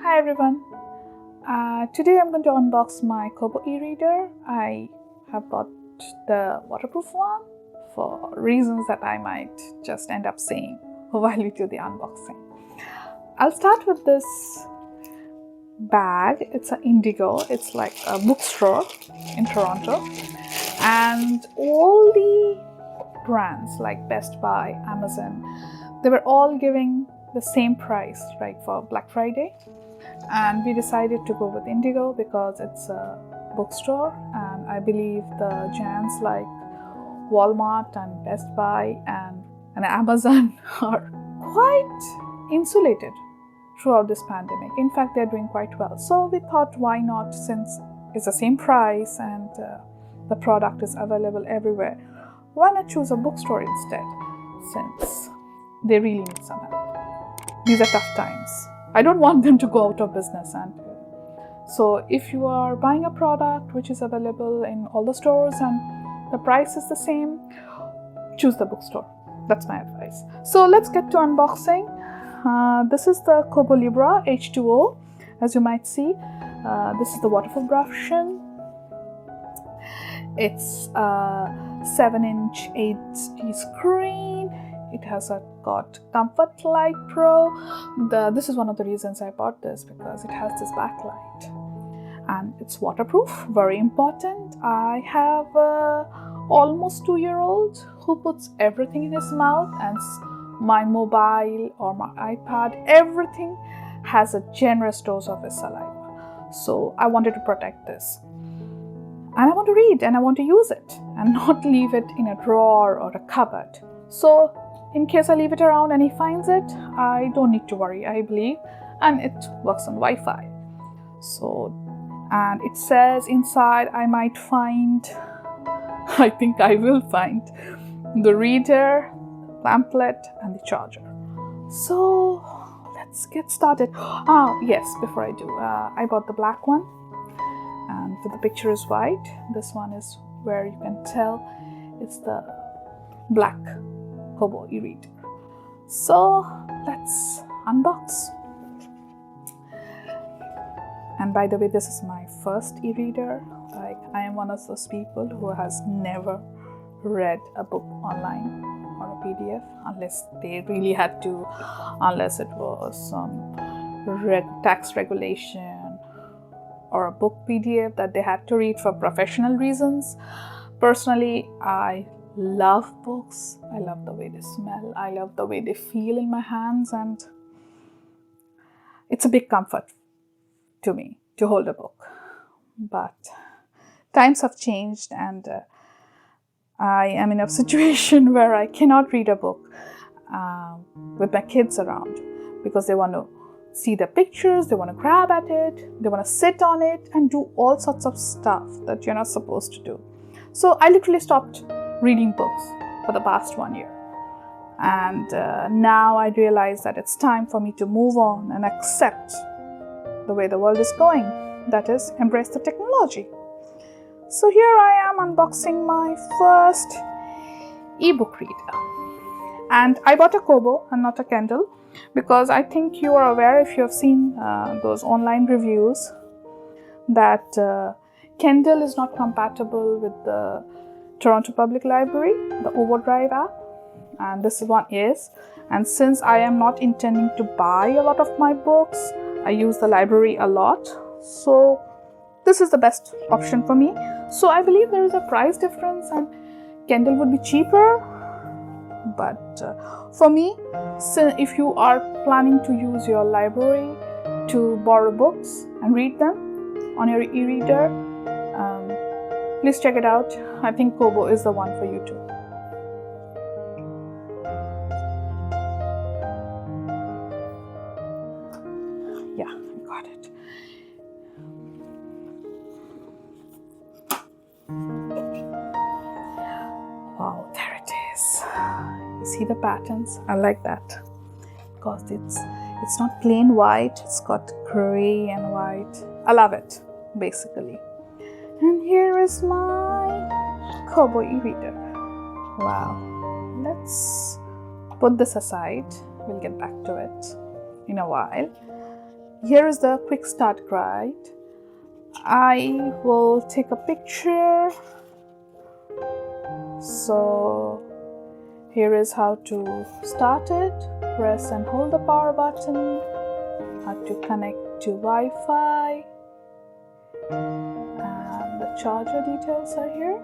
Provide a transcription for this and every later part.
Hi everyone. Today I'm going to unbox my Kobo e-reader. I have bought the waterproof one for reasons that I might just end up saying while we do the unboxing. I'll start with this bag. It's an Indigo. It's like a bookstore in Toronto. And all the brands like Best Buy, Amazon, they were all giving the same price, right, for Black Friday. And we decided to go with Indigo because it's a bookstore, and I believe the giants like Walmart and Best Buy and Amazon are quite insulated throughout this pandemic. In fact, they're doing quite well. So we thought, why not, since it's the same price and the product is available everywhere, why not choose a bookstore instead, since they really need some help. These are tough times. I don't want them to go out of business. And so if you are buying a product which is available in all the stores and the price is the same, choose the bookstore. That's my advice. So let's get to unboxing. This is the Kobo Libra H2O. As you might see, this is the waterproof version. It's a 7-inch HD screen. It has got Comfort Light Pro. This is one of the reasons I bought this, because it has this backlight. And it's waterproof, very important. I have almost 2-year-old who puts everything in his mouth, and my mobile or my iPad, everything has a generous dose of his saliva. So I wanted to protect this. And I want to read and I want to use it and not leave it in a drawer or a cupboard. So in case I leave it around and he finds it, I don't need to worry, I believe. And it works on Wi-Fi. So, and it says inside I might find, I think I will find the reader, pamphlet and the charger. So let's get started. Yes, before I do, I bought the black one. And the picture is white. This one is where you can tell it's the black Kobo e-reader. So let's unbox. And by the way, this is my first e-reader. Like, I am one of those people who has never read a book online or a PDF unless they really had to, unless it was some tax regulation or a book PDF that they had to read for professional reasons. Personally, I love books. I love the way they smell. I love the way they feel in my hands, and it's a big comfort to me to hold a book. But times have changed, and I am in a situation where I cannot read a book with my kids around, because they want to see the pictures, they want to grab at it, they want to sit on it and do all sorts of stuff that you're not supposed to do. So I literally stopped reading books for the past 1 year. And now I realize that it's time for me to move on and accept the way the world is going. That is, embrace the technology. So here I am unboxing my first ebook reader. And I bought a Kobo and not a Kindle, because I think you are aware, if you have seen those online reviews, that Kindle is not compatible with the Toronto Public Library, the Overdrive app, and this one is. And since I am not intending to buy a lot of my books, I use the library a lot, so this is the best option for me. So I believe there is a price difference and Kindle would be cheaper. But for me, so if you are planning to use your library to borrow books and read them on your e-reader, please check it out. I think Kobo is the one for you too. Yeah, I got it. Wow, there it is. You see the patterns? I like that, because it's not plain white, it's got gray and white. I love it, basically. And here is my Kobo e-reader. Wow. Let's put this aside. We'll get back to it in a while. Here is the quick start guide. I will take a picture. So here is how to start it. Press and hold the power button. How to connect to Wi-Fi. And the charger details are here.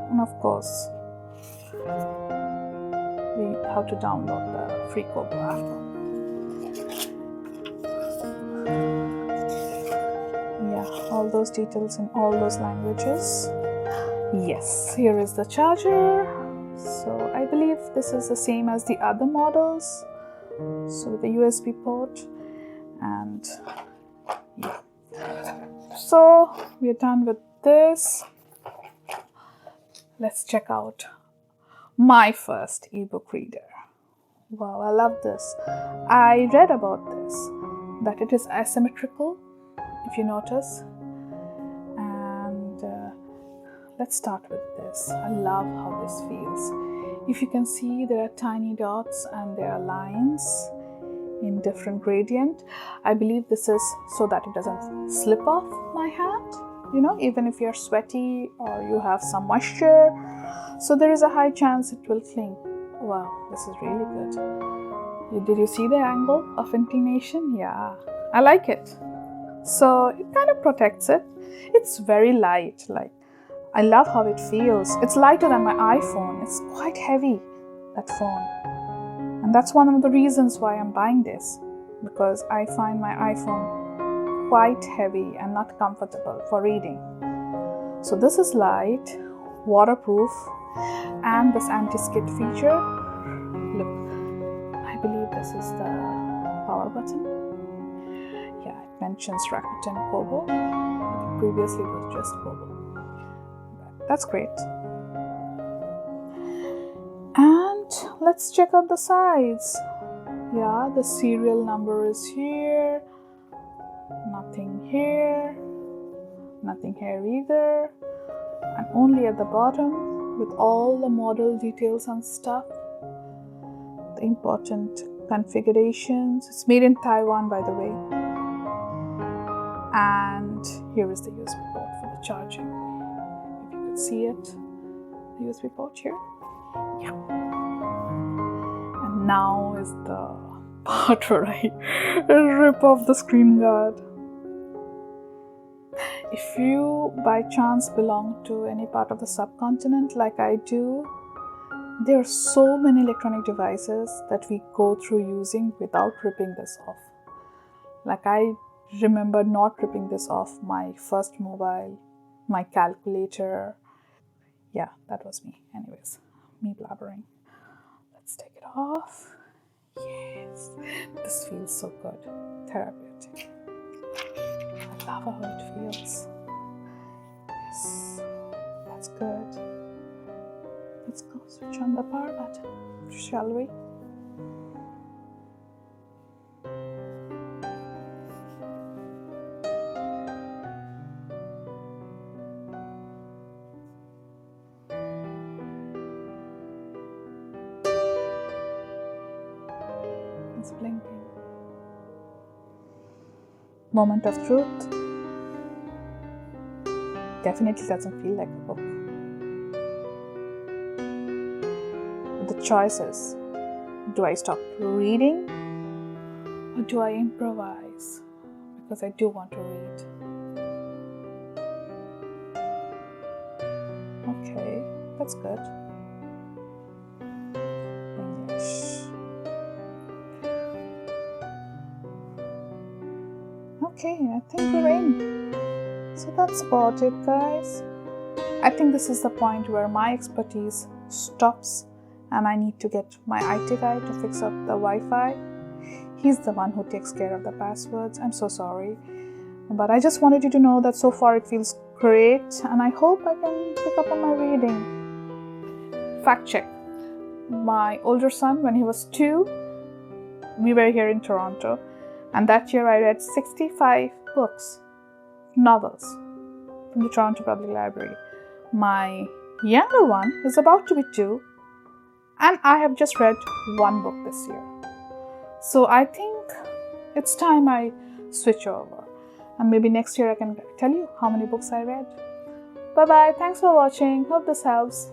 And of course, how to download the free Kobo app. Yeah, all those details in all those languages. Yes, here is the charger. So I believe this is the same as the other models. So with the USB port, and yeah. So we are done with this. Let's check out my first ebook reader. Wow, I love this. I read about this, that it is asymmetrical, if you notice. And let's start with this. I love how this feels. If you can see, there are tiny dots and there are lines in different gradient. I believe this is so that it doesn't slip off my hand, even if you're sweaty or you have some moisture. So there is a high chance it will cling. Wow, this is really good. Did you see the angle of inclination? Yeah, I like it. So it kind of protects it. It's very light. I love how it feels. It's lighter than my iPhone. It's quite heavy, that phone. And that's one of the reasons why I'm buying this, because I find my iPhone quite heavy and not comfortable for reading. So this is light, waterproof, and this anti-skid feature. Look, I believe this is the power button. Yeah, it mentions Rakuten Kobo. Previously it was just Kobo. That's great. And let's check out the sides. Yeah, the serial number is here. Nothing here. Nothing here either. And only at the bottom with all the model details and stuff. The important configurations. It's made in Taiwan, by the way. And here is the USB port for the charging. If you could see it, the USB port here. Yeah. And now is the part where I rip off the screen guard. If you by chance belong to any part of the subcontinent like I do, there are so many electronic devices that we go through using without ripping this off. Like I remember not ripping this off my first mobile, my calculator. Yeah, that was me. Anyways, me blabbering. Let's take it off. Yes, this feels so good. Therapeutic. I love how it feels. Yes, that's good. Let's go switch on the power button, shall we? It's blinking. Moment of truth. Definitely doesn't feel like a book. But the choice is, do I stop reading or do I improvise? Because I do want to read. Okay, that's good. English. Okay, I think we're in. So that's about it, guys. I think this is the point where my expertise stops and I need to get my IT guy to fix up the Wi-Fi. He's the one who takes care of the passwords. I'm so sorry. But I just wanted you to know that so far it feels great and I hope I can pick up on my reading. Fact check. My older son, when he was 2, we were here in Toronto, and that year I read 65 books, novels from the Toronto Public Library. My younger one is about to be 2, and I have just read 1 book this year. So I think it's time I switch over. And maybe next year I can tell you how many books I read. Bye bye. Thanks for watching. Hope this helps.